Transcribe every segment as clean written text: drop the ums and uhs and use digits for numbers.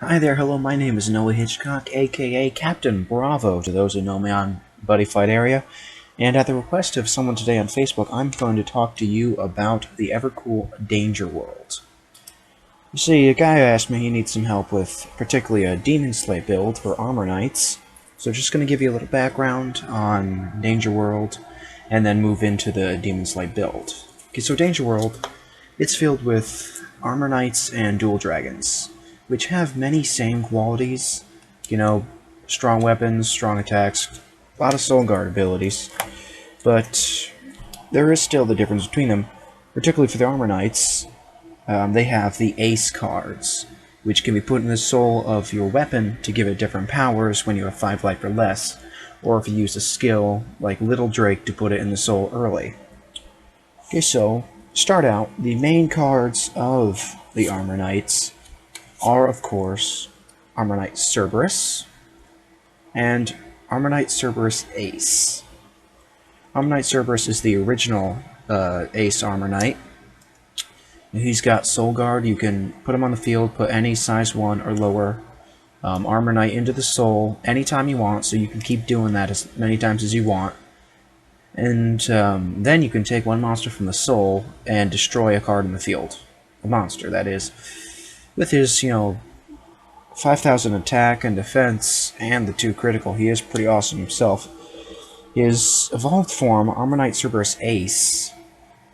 Hi there, hello, my name is Noah Hitchcock, aka Captain Bravo, to those who know me on Buddy Fight area. And at the request of someone today on Facebook, I'm going to talk to you about the ever-cool Danger World. You see, a guy asked me he needs some help with particularly a Demon Slay build for Armorknights, so just going to give you a little background on Danger World, and then move into the Demon Slay build. Okay, so Danger World, it's filled with Armorknights and Dual Dragons, which have many same qualities, strong weapons, strong attacks, a lot of soul guard abilities, but there is still the difference between them, particularly for the Armorknights. They have the Ace cards, which can be put in the soul of your weapon to give it different powers when you have 5 life or less, or if you use a skill like Little Drake to put it in the soul early. Okay, so, start out, the main cards of the Armorknights are, of course, Armorknight Cerberus and Armorknight Cerberus Ace. Armorknight Cerberus is the original Ace Armorknight. He's got Soul Guard. You can put him on the field, put any size 1 or lower Armorknight into the soul anytime you want, so you can keep doing that as many times as you want. And then you can take one monster from the soul and destroy a card in the field. A monster, that is. With his, 5,000 attack and defense, and the 2 critical, he is pretty awesome himself. His evolved form, Armorknight Cerberus Ace,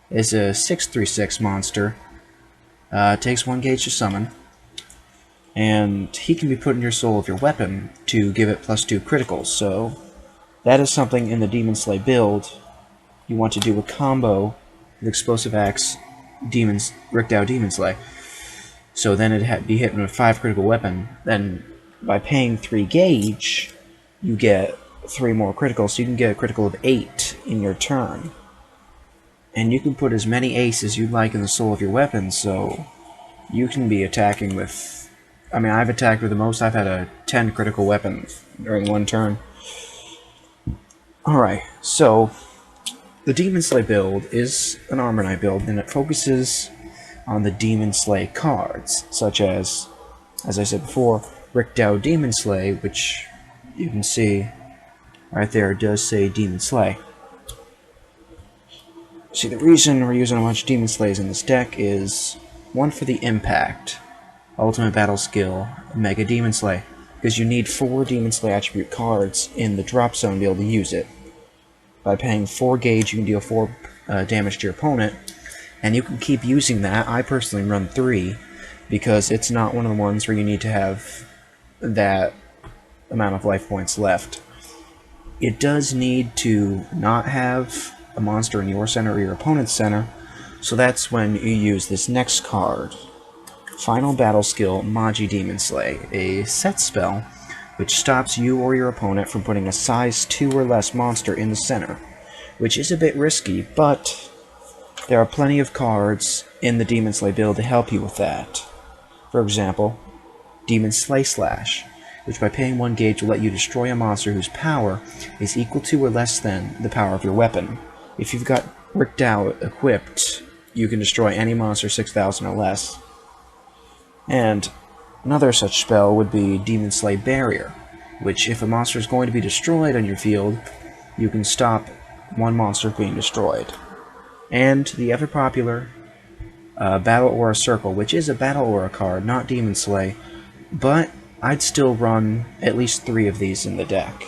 is a 6/3/6 monster. Takes 1 gauge to summon, and he can be put in your soul of your weapon to give it +2 criticals, so that is something in the Demon Slay build. You want to do a combo with Explosive Axe, Rickdow Demon Slay. So then it'd be hitting with 5 critical weapon. Then by paying 3 gauge, you get 3 more criticals, so you can get a critical of 8 in your turn. And you can put as many aces as you'd like in the soul of your weapon, so you can be attacking with... I've attacked with the most. I've had a 10 critical weapon during 1 turn. Alright, so the Demon Slay build is an Armorknight build, and it focuses on the Demon Slay cards, such as I said before, Rickdow Demon Slay, which you can see right there does say Demon Slay. See, the reason we're using a bunch of Demon Slays in this deck is, one, for the impact, Ultimate Battle Skill, Mega Demon Slay, because you need 4 Demon Slay attribute cards in the drop zone to be able to use it. By paying 4 gauge, you can deal 4 damage to your opponent, and you can keep using that. I personally run 3, because it's not one of the ones where you need to have that amount of life points left. It does need to not have a monster in your center or your opponent's center, so that's when you use this next card. Final Battle Skill, Magi Demon Slay, a set spell which stops you or your opponent from putting a size 2 or less monster in the center, which is a bit risky, but there are plenty of cards in the Demon Slay build to help you with that. For example, Demon Slay Slash, which by paying 1 gauge will let you destroy a monster whose power is equal to or less than the power of your weapon. If you've got Rickdow equipped, you can destroy any monster 6,000 or less. And another such spell would be Demon Slay Barrier, which if a monster is going to be destroyed on your field, you can stop 1 monster being destroyed. And the ever-popular Battle Aura Circle, which is a Battle Aura card, not Demon Slay, but I'd still run at least 3 of these in the deck.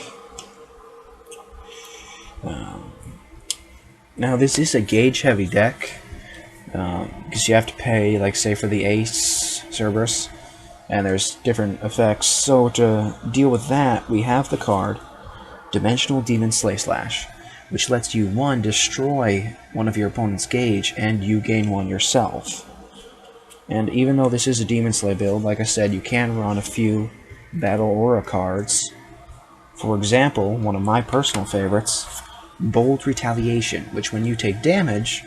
Now this is a gauge-heavy deck, because you have to pay, like say for the Ace Cerberus, and there's different effects. So to deal with that, we have the card Dimensional Demon Slay Slash, which lets you, 1, destroy one of your opponent's gauge, and you gain 1 yourself. And even though this is a Demon Slay build, like I said, you can run a few Battle Aura cards. For example, one of my personal favorites, Bold Retaliation, which when you take damage,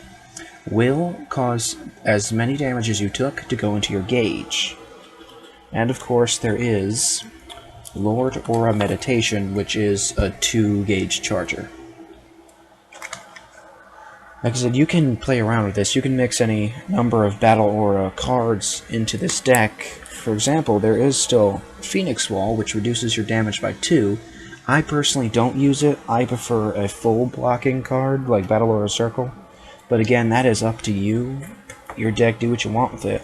will cause as many damage as you took to go into your gauge. And of course there is Lord Aura Meditation, which is a 2 gauge charger. Like I said, you can play around with this. You can mix any number of battle aura cards into this deck. For example, there is still Phoenix Wall, which reduces your damage by 2. I personally don't use it. I prefer a full blocking card, like Battle Aura Circle. But again, that is up to you. Your deck, do what you want with it.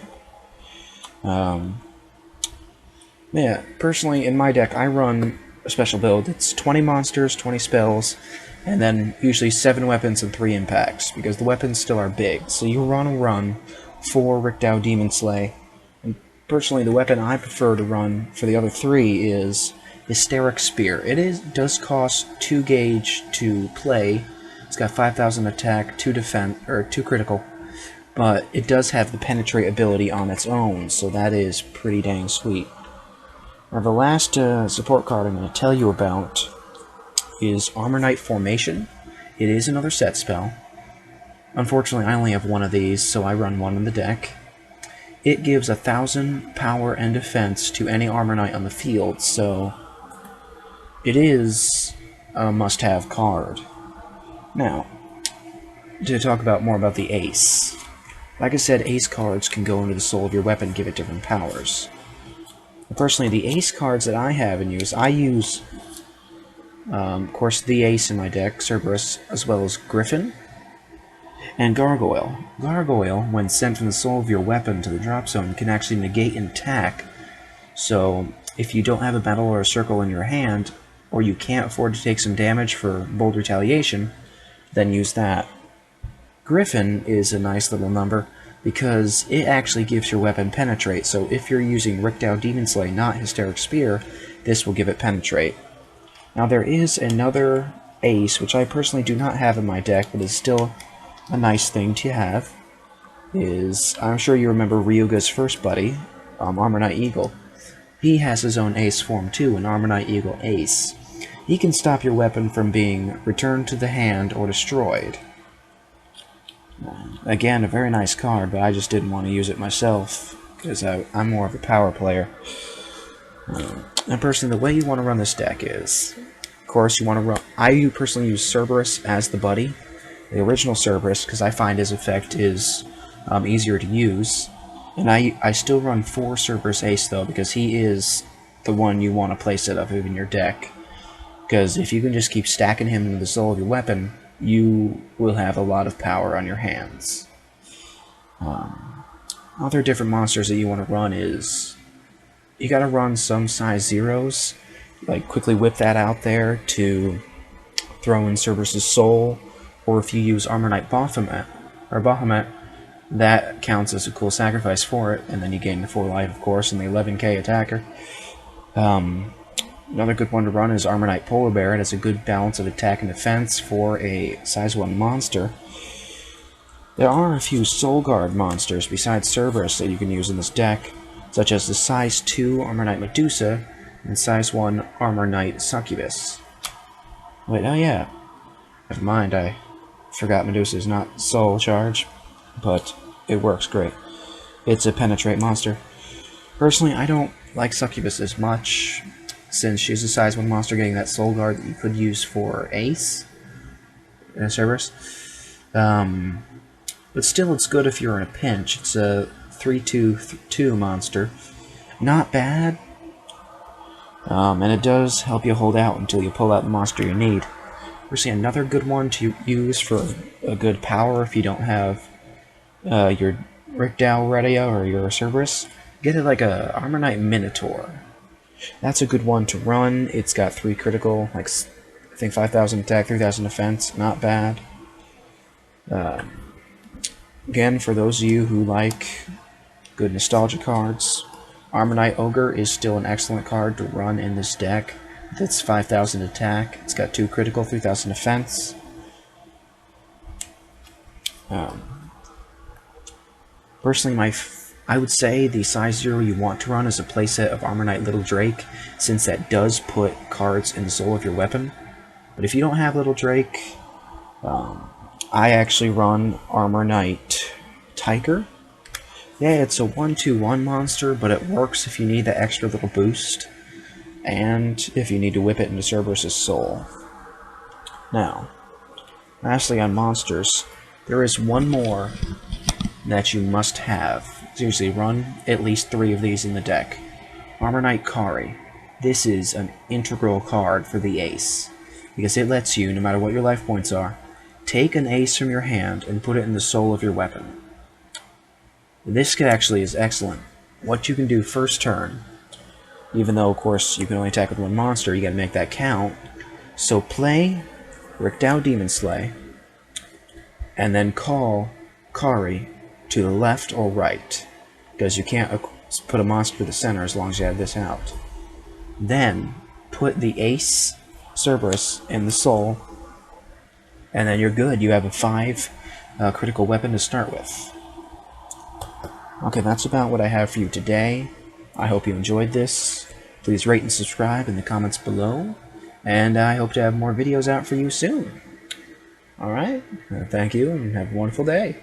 Yeah, personally, in my deck, I run a special build. It's 20 monsters, 20 spells, and then usually 7 weapons and 3 impacts, because the weapons still are big. So you run 4 Richtau Demon Slay. And personally, the weapon I prefer to run for the other 3 is Hysteric Spear. Does cost 2 gauge to play. It's got 5,000 attack, 2 defense, or 2 critical. But it does have the penetrate ability on its own, so that is pretty dang sweet. Now the last support card I'm going to tell you about is Armorknight Formation. It is another set spell. Unfortunately, I only have one of these, so I run one in the deck. It gives 1,000 power and defense to any Armorknight on the field, so it is a must-have card. Now, to talk more about the Ace. Like I said, Ace cards can go into the soul of your weapon, give it different powers. Personally, the Ace cards that I have and use, I use, of course, the Ace in my deck, Cerberus, as well as Griffin, and Gargoyle. Gargoyle, when sent from the soul of your weapon to the drop zone, can actually negate an attack. So, if you don't have a battle or a circle in your hand, or you can't afford to take some damage for bold retaliation, then use that. Griffin is a nice little number, because it actually gives your weapon penetrate, so if you're using Richtau Demon Slay, not Hysteric Spear, this will give it penetrate. Now there is another Ace, which I personally do not have in my deck, but is still a nice thing to have. I'm sure you remember Ryuga's first buddy, Armorknight Eagle. He has his own Ace form too, an Armorknight Eagle Ace. He can stop your weapon from being returned to the hand or destroyed. Again, a very nice card, but I just didn't want to use it myself, because I'm more of a power player. And personally, the way you want to run this deck is, of course, you want to run... I personally use Cerberus as the buddy, the original Cerberus, because I find his effect is easier to use. And I still run 4 Cerberus Ace, though, because he is the one you want to place it of in your deck. Because if you can just keep stacking him into the soul of your weapon, you will have a lot of power on your hands. Other different monsters that you want to run is... You gotta run some size zeros. Like, quickly whip that out there to throw in Cerberus' soul. Or if you use Armorknight Bahamut, that counts as a cool sacrifice for it. And then you gain the 4 life, of course, and the 11k attacker. Another good one to run is Armorknight Polar Bear. It has a good balance of attack and defense for a size 1 monster. There are a few Soul Guard monsters besides Cerberus that you can use in this deck, such as the size 2 Armorknight Medusa and size 1 Armorknight Succubus. Wait, oh yeah. Never mind, I forgot Medusa is not soul charge, but it works great. It's a penetrate monster. Personally, I don't like Succubus as much, since she's a size 1 monster getting that Soul Guard that you could use for Ace in Cerberus. But still, it's good if you're in a pinch. It's a 3/2 monster. Not bad. And it does help you hold out until you pull out the monster you need. We're seeing another good one to use for a good power if you don't have your Richtau ready or your Cerberus. Get it like a Armorknight Minotaur. That's a good one to run. It's got 3 critical, like I think 5,000 attack, 3,000 defense. Not bad. Again, for those of you who like good nostalgia cards, Armorknight Ogre is still an excellent card to run in this deck. That's 5,000 attack. It's got 2 critical, 3,000 defense. Personally, I would say the size 0 you want to run is a playset of Armorknight Little Drake, since that does put cards in the soul of your weapon. But if you don't have Little Drake, I actually run Armorknight Tiger. Yeah, it's a 1/2/1 monster, but it works if you need that extra little boost, and if you need to whip it into Cerberus' soul. Now, lastly on monsters, There is one more that you must have. Seriously, run at least 3 of these in the deck. Armorknight Kari. This is an integral card for the ace, because it lets you, no matter what your life points are, take an ace from your hand and put it in the soul of your weapon. This actually is excellent. What you can do first turn, even though, of course, you can only attack with 1 monster, you gotta make that count. So play Rickdown Demon Slay, and then call Kari to the left or right, because you can't put a monster to the center as long as you have this out. Then put the ace Cerberus in the soul, and then you're good. You have a 5 critical weapon to start with. Okay, that's about what I have for you today. I hope you enjoyed this. Please rate and subscribe in the comments below, and I hope to have more videos out for you soon. Alright, thank you, and have a wonderful day.